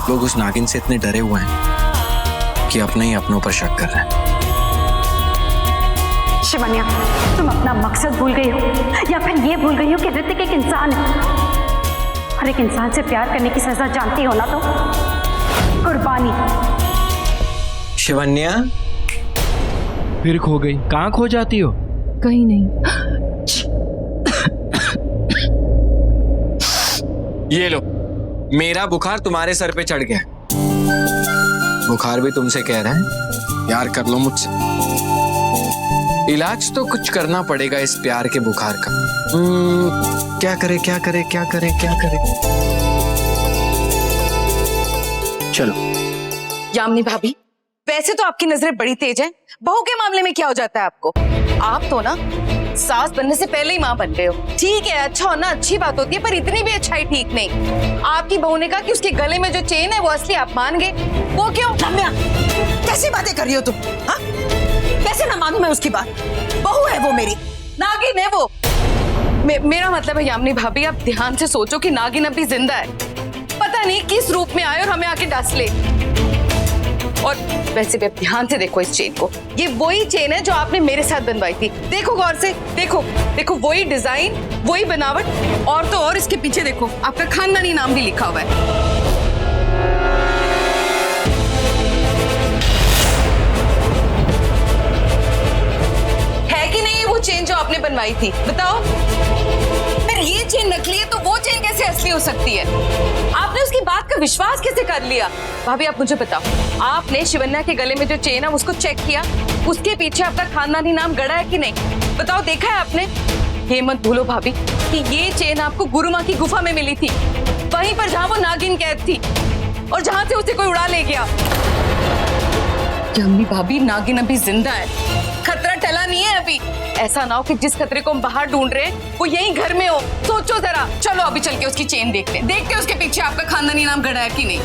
लोग उस नागिन से इतने डरे हुए हैं कि अपने ही अपनों पर शक कर रहे हैं। शिवन्या, तुम अपना मकसद भूल गई हो या फिर ये भूल गई हो कि ऋतिक एक इंसान है और एक इंसान से प्यार करने की सजा जानती हो ना तो कुर्बानी। शिवन्या फिर खो गई। कहाँ खो जाती हो? कहीं नहीं। ये लो, मेरा बुखार तुम्हारे सर पे चढ़ गया। बुखार भी तुमसे कह रहा है प्यार कर लो मुझसे। इलाज तो कुछ करना पड़ेगा इस प्यार के बुखार का। क्या करे क्या करे क्या करे क्या करे। चलो। यामिनी भाभी, वैसे तो आपकी नजरें बड़ी तेज हैं। बहू के मामले में क्या हो जाता है आपको? आप तो ना सास बनने से पहले ही माँ बन गए हो। ठीक है, अच्छा होना अच्छी बात होती है, पर इतनी भी अच्छाई ठीक नहीं। आपकी बहू ने कहा कि उसके गले में जो चेन है वो असली, आप मान गए। वो क्यों? रम्या, कैसी बातें कर रही हो तुम? हाँ? कैसे ना मानूं मैं उसकी बात? बहू है वो मेरी। नागिन है वो। मेरा मतलब है यामिनी भाभी, आप ध्यान से सोचो कि नागिन अभी जिंदा है। पता नहीं किस रूप में आए और हमें आके डस ले। और वैसे भी ध्यान से देखो इस चेन को। ये वही चेन है जो आपने मेरे साथ बनवाई थी। देखो गौर से, देखो देखो, वही डिजाइन, वही बनावट, और तो और इसके पीछे देखो आपका खानदानी नाम भी लिखा हुआ है कि नहीं? वो चेन जो आपने बनवाई थी, बताओ। फिर ये चेन नकली है तो वो चेन कैसे असली हो सकती है? आपने उसकी बात का विश्वास कैसे कर लिया? भाभी आप मुझे बताओ, आपने शिवन्या के गले में जो चेन है उसको चेक किया? उसके पीछे आपका खानदानी नाम गड़ा है कि नहीं? बताओ, देखा है आपने? ये मत भूलो भाभी कि ये चेन आपको गुरु माँ की गुफा में मिली थी, वहीं पर जहाँ वो नागिन कैद थी और जहाँ से उसे कोई उड़ा ले गया। यामिनी भाभी, नागिन अभी जिंदा है, खतरा टला नहीं है अभी। ऐसा ना हो कि जिस खतरे को हम बाहर ढूंढ रहे हैं वो यहीं घर में हो। सोचो जरा। चलो अभी चल के उसकी चेन देखते हैं उसके पीछे आपका खानदानी नाम गड़ा है कि नहीं।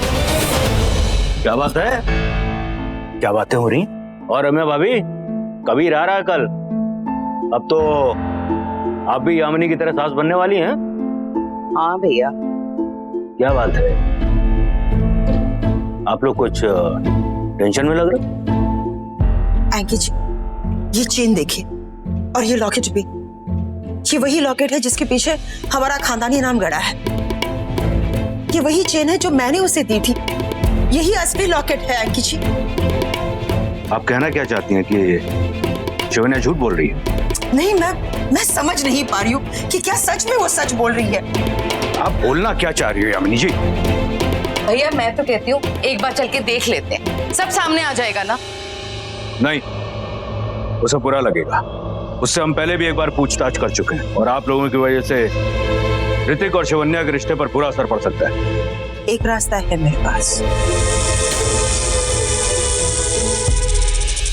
क्या बात है? क्या बातें हो रही? और रम्या भाभी, कबीर आ रहा है कल। अब तो आप भी यामिनी की तरह सास बनने वाली हैं? हाँ भैया। क्या बात है? आप लोग कुछ टेंशन में लग रहे? एंकी जी, ये चेन देखिए और ये लॉकेट भी। ये वही लॉकेट है जिसके पीछे हमारा खानदानी नाम गड़ा है। ये वही चेन है जो मैंने उसे दी थी। यही असली लॉकेट है एंकी जी। आप कहना क्या चाहती हैं कि शिवन्या झूठ बोल रही है? नहीं, मैं समझ नहीं पा रही हूँ कि क्या सच में वो सच बोल रही है। आप बोलना क्या चाह रही हो यामिनी जी? भैया मैं तो कहती हूँ एक बार चल के देख लेते हैं, सब सामने आ जाएगा ना। नहीं, उसे बुरा लगेगा। उससे हम पहले भी एक बार पूछताछ कर चुके हैं और आप लोगों की वजह से ऋतिक और शिवन्या के रिश्ते पर बुरा असर पड़ सकता है। एक रास्ता है मेरे पास।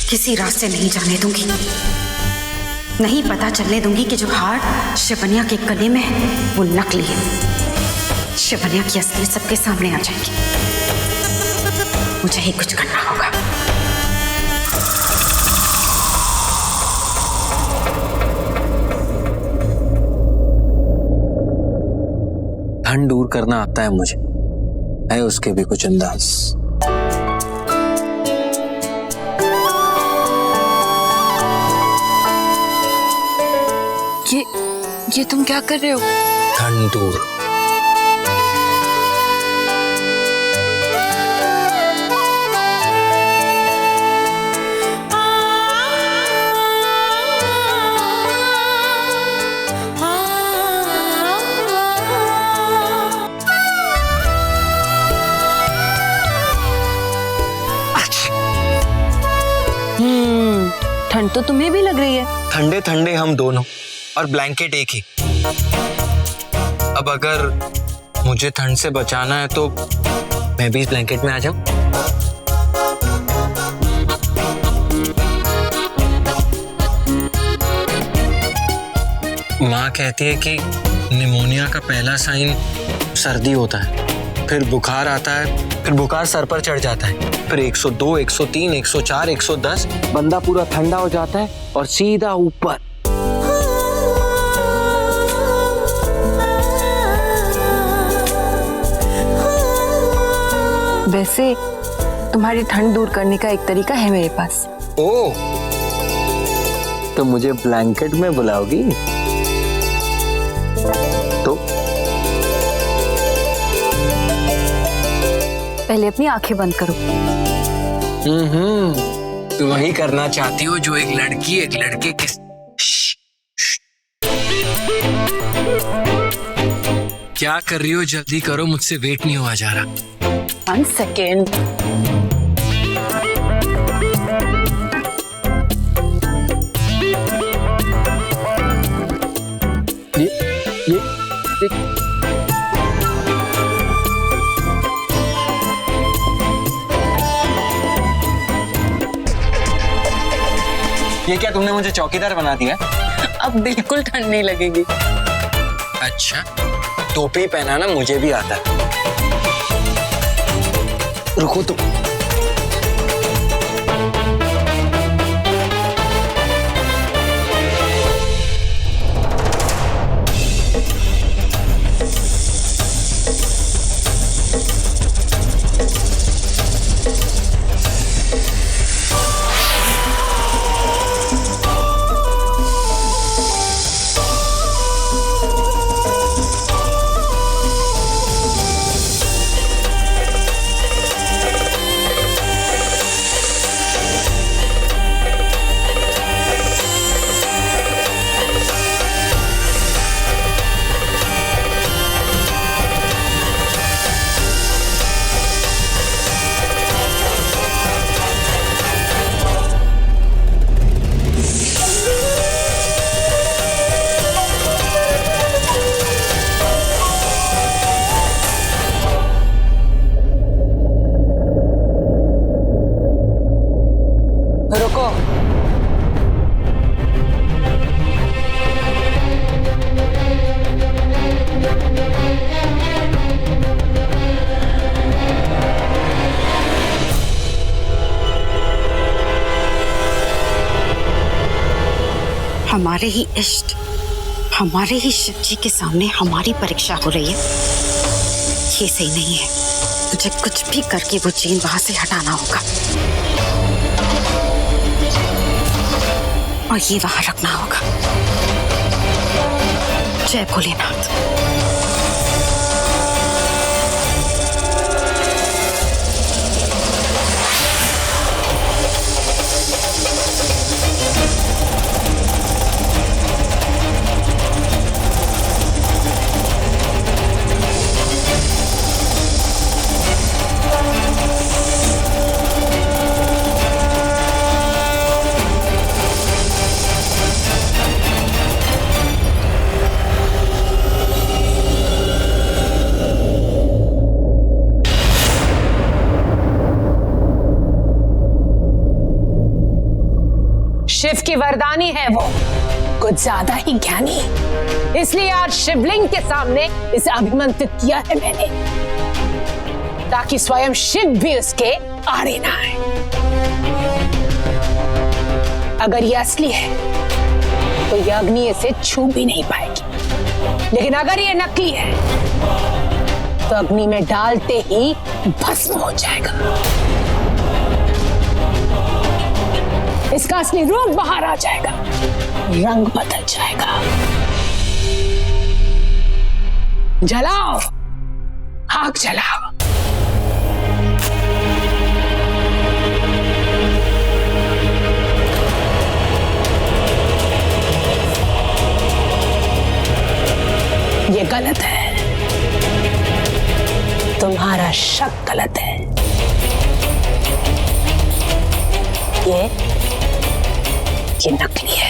किसी रास्ते नहीं जाने दूंगी, नहीं पता चलने दूंगी कि जो हार शिवन्या के गले में है वो नकली है। शिवन्या की असलियत सबके सामने आ जाएगी। मुझे ही कुछ करना होगा। ठंड दूर करना आता है मुझे, है उसके भी कुछ अंदाज। ये तुम क्या कर रहे हो? ठंड दूर। ठंड तो तुम्हें भी लग रही है। ठंडे ठंडे हम दोनों और ब्लैंकेट एक ही। अब अगर मुझे ठंड से बचाना है तो मैं भी इस ब्लैंकेट में आ जाऊं। माँ कहती है कि निमोनिया का पहला साइन सर्दी होता है, फिर बुखार आता है, फिर बुखार सर पर चढ़ जाता है, फिर 102, 103, 104, 110 बंदा पूरा ठंडा हो जाता है और सीधा ऊपर। वैसे तुम्हारी ठंड दूर करने का एक तरीका है मेरे पास। ओ, तो मुझे ब्लैंकेट में बुलाओगी? तो पहले अपनी आंखें बंद करो। तो वही करना चाहती हो जो एक लड़की एक लड़के के। क्या कर रही हो? जल्दी करो, मुझसे वेट नहीं हुआ जा रहा। 1 सेकेंड। ये क्या तुमने मुझे चौकीदार बना दिया? अब बिल्कुल ठंड नहीं लगेगी। अच्छा, टोपी पहनाना मुझे भी आता है। रुको तुम। रुको। हमारे ही इष्ट, हमारे ही शिव जी के सामने हमारी परीक्षा हो रही है। ये सही नहीं है। मुझे कुछ भी करके वो चेन वहां से हटाना होगा और ये वहां रखना होगा। जय भोलेनाथ। शिव की वरदानी है वो, कुछ ज्यादा ही ज्ञानी, इसलिए आज शिवलिंग के सामने इसे अभिमंत्रित किया है मैंने, ताकि स्वयं शिव भी उसके आड़े ना आए। अगर ये असली है तो ये अग्नि इसे छू भी नहीं पाएगी, लेकिन अगर ये नकली है तो अग्नि में डालते ही भस्म हो जाएगा। इसका असली रूप बाहर आ जाएगा, रंग बदल जाएगा। जलाओ, आग जलाओ। ये गलत है, तुम्हारा शक गलत है। ये नकली है।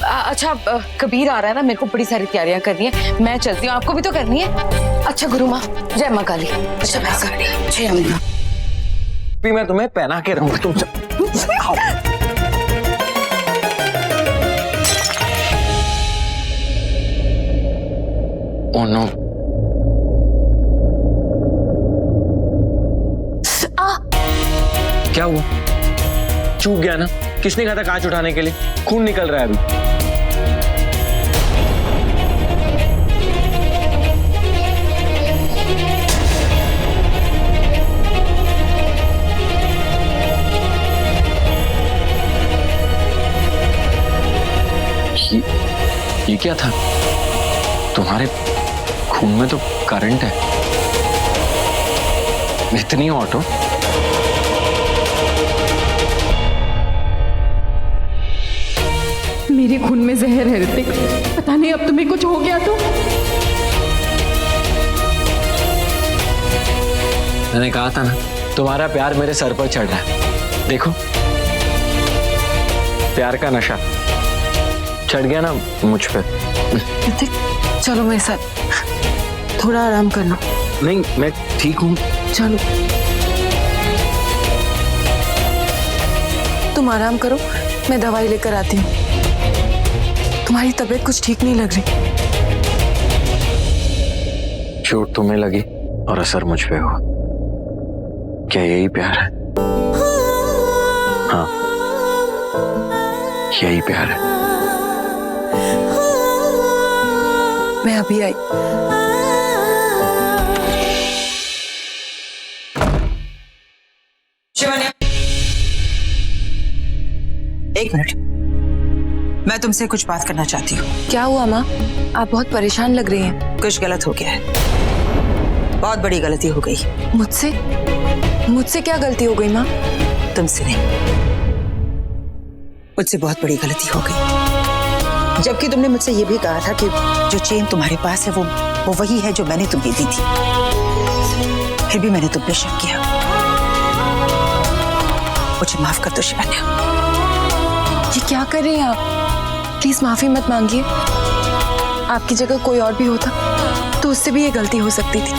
अच्छा, कबीर आ रहा है ना, मेरे को बड़ी सारी तैयारियां करनी है, मैं चलती हूँ। आपको भी तो करनी है। अच्छा गुरु माँ, जय माँ काली। अच्छा जय अम्मा। भी मैं तुम्हें पहना के रहूंगा। तुम ओह नो। क्या हुआ? चूक गया ना? किसने कहा था कांच उठाने के लिए? खून निकल रहा है अभी। ये क्या था? तुम्हारे खून में तो करंट है। इतनी ऑटो? मेरे खून में जहर है ऋतिक। पता नहीं अब तुम्हें कुछ हो गया तो। मैंने कहा था ना, तुम्हारा प्यार मेरे सर पर चढ़ रहा है। देखो, प्यार का नशा चढ़ गया ना मुझ पे। ऋतिक चलो मेरे साथ, थोड़ा आराम कर लो। नहीं, मैं ठीक हूँ। चलो तुम आराम करो, मैं दवाई लेकर आती हूँ। तुम्हारी तबीयत कुछ ठीक नहीं लग रही। चोट तुम्हें लगी और असर मुझ पे हुआ। क्या यही प्यार है? हाँ, यही प्यार है। मैं अभी आई। शिवानी, एक मिनट, मैं तुमसे कुछ बात करना चाहती हूँ। क्या हुआ माँ? आप बहुत परेशान लग रही हैं। कुछ गलत हो गया है, बहुत बड़ी गलती हो गई। मुझसे? मुझसे क्या गलती हो गई माँ? तुमसे नहीं, मुझसे बहुत बड़ी गलती हो गई। जबकि तुमने मुझसे ये भी कहा था कि जो चेन तुम्हारे पास है वो वही है जो मैंने तुम्हें दी थी। फिर भी मैंने तुम पे शक किया। मुझे माफ कर दो शिवानी। ये क्या कर रही हैं आप? प्लीज माफी मत मांगिए। आपकी जगह कोई और भी होता तो उससे भी ये गलती हो सकती थी।